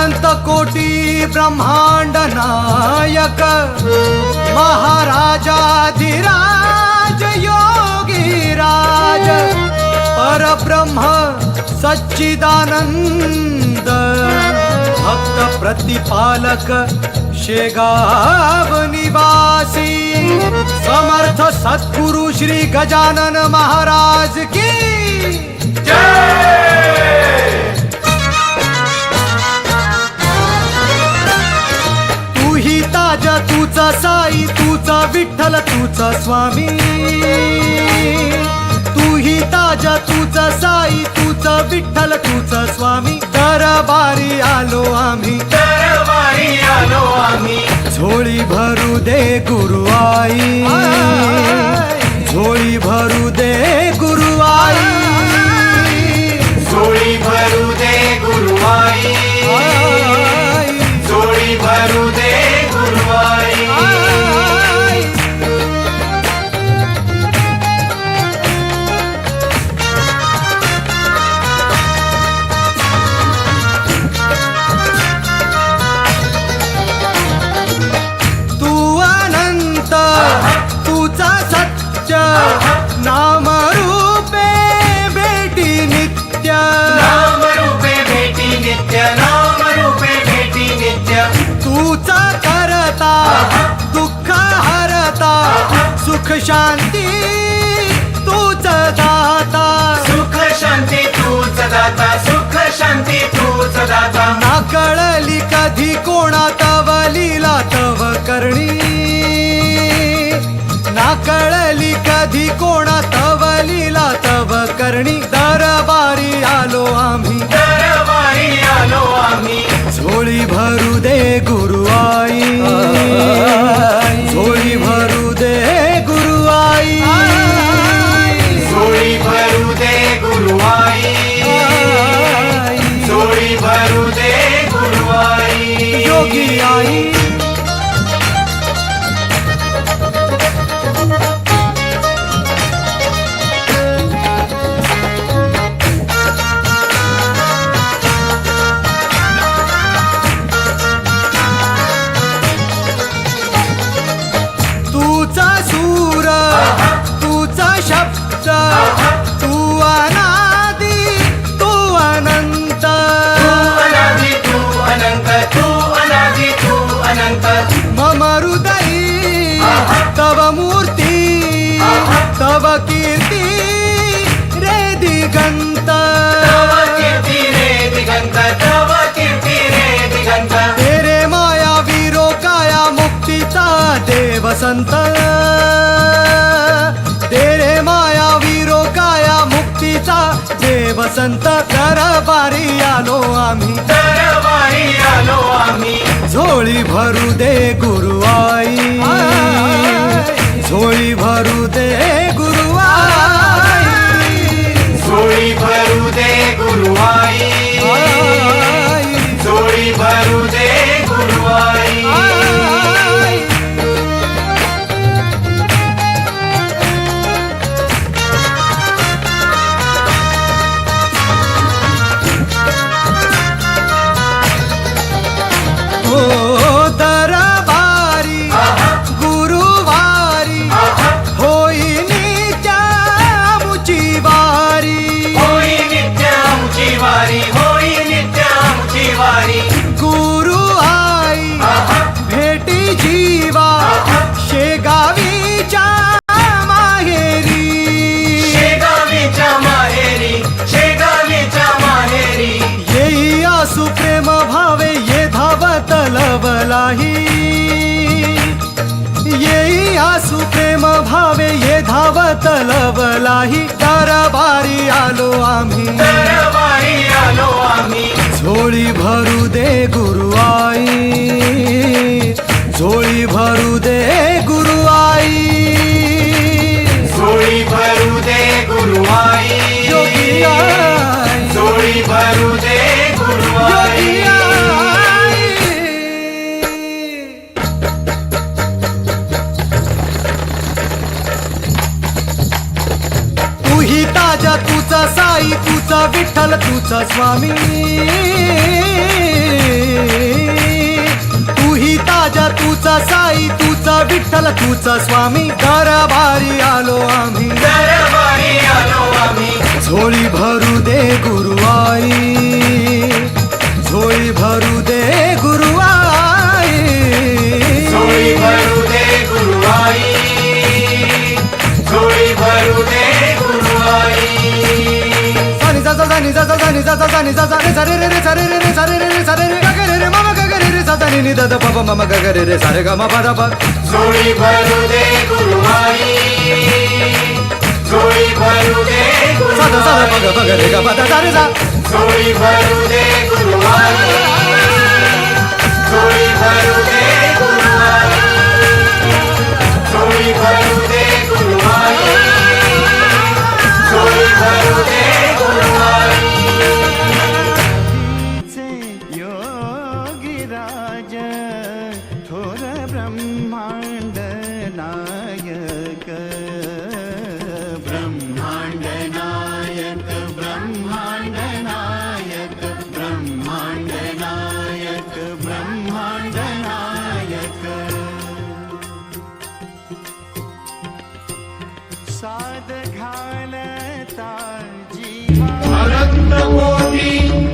अनंत कोटी ब्रह्मांड नायक महाराजाधिराज योगी राज परब्रह्म सच्चिदानंद भक्त प्रतिपालक शेगाव निवासी समर्थ सद्गुरु श्री गजानन महाराज की जय। तू ही ताजा तूचा साई तूचा विठ्ठल तूचा स्वामी तू ही ताजा तूचा साई तूचा विठ्ठल तूचा स्वामी दरबारी आलो आम्ही झोळी भरू दे गुरु आई झोळी भरू दे गुरु आई झोळी भरू दे गुरु आई झोळी भरू दे गुरु आई तू अनंत तुझा सत्य नाम रूपे भेटी नित्य नाम रूपे भेटी नित्य नाम रूपे भेटी नित्य तूचा करता दुःख हरता सुख शांती तूच दाता सुख शांती तूच दाता सुख शांती तूच दाता ना कळली कधी कोणा तव लीला तव करणी ना कळली कधी कोणा तव लीला तव करणी दरबारी आलो आम्ही झोळी भरू दे गुरु आई झोळी भरू दे गुरु आई झोळी भरू दे गुरु आई झोळी भरू दे गुरु आई योगी आई तूचा सूर तूचा शब्द तू अनादि तू अनंत अनादि तू अनंत तू अनादि तू अनंत मम हृदयी तव मूर्ती तव कीर्ती रे दिगंत तव कीर्ती रे दिगंत तव कीर्ती रे दिगंत तेरे माया वीरो काया मुक्तीचा देव संत तेरे माया वीरो काया मुक्तीचा देव संत दरबारी आलो आम्ही झोळी भरू दे गुरु आई झोळी भरू दे गुरु आई झोळी भरू दे गुरु आई झोळी भरू दे गुरु आई हो दरबारी गुरुवारी होई नित्यामुची वारी होई नित्यामुची वारी होई नित्यामुची वारी गुरु आई भेटी जीवा शेगावीच्या माहेरी शेगावीच्या माहेरी शेगावीच्या माहेरी येई आसु प्रेम भावे ये धावत लवलाही येई आसु प्रेम भावे ये धावत लवलाही दरबारी आलो आम्ही झोळी भरू दे गुरु आई झोळी भरू दे गुरु आई झोळी भरू दे गुरु आई योगी आई झोळी भरू दे गुरु आई योगी आई तू ही ताजा तूचा साई तूचा विठ्ठल तूचा स्वामी तू ही ताजा तूचा साई तूचा विठ्ठल तूचा स्वामी दरबारी आलो आम्ही दरबारी आलो आम्ही झोळी भरू दे गुरुवाई झोळी भरू दे गुरुवाई झोळी भरू दे गुरुवाई झोळी भरू दे गुरुवाई सानी जा सानी जा सानी जा सानी जा रे सारे रे रे सारे रे रे सारे रे रे सारे रे ग रे रे मम ग रे रे सा नी नी द द प प मम ग रे रे सारे ग म प द प झोळी भरू दे गुरुवाई झोळी भरू दे सा द सा द प ग प ग रे ग प द सा रे सा झोळी भरू दे गुरुवाई झोळी भरू दे गुरुवाई झोळी भरू दे गुरुवाई झोळी भरू दे गुरुवाई योगीराज थोर ब्रह्मांड नायक ब्रह्मांड नायक ब्रह्मांड नायक ब्रह्मांड नायक ब्रह्मांड नायक साध घालता जीवा अनंत कोटी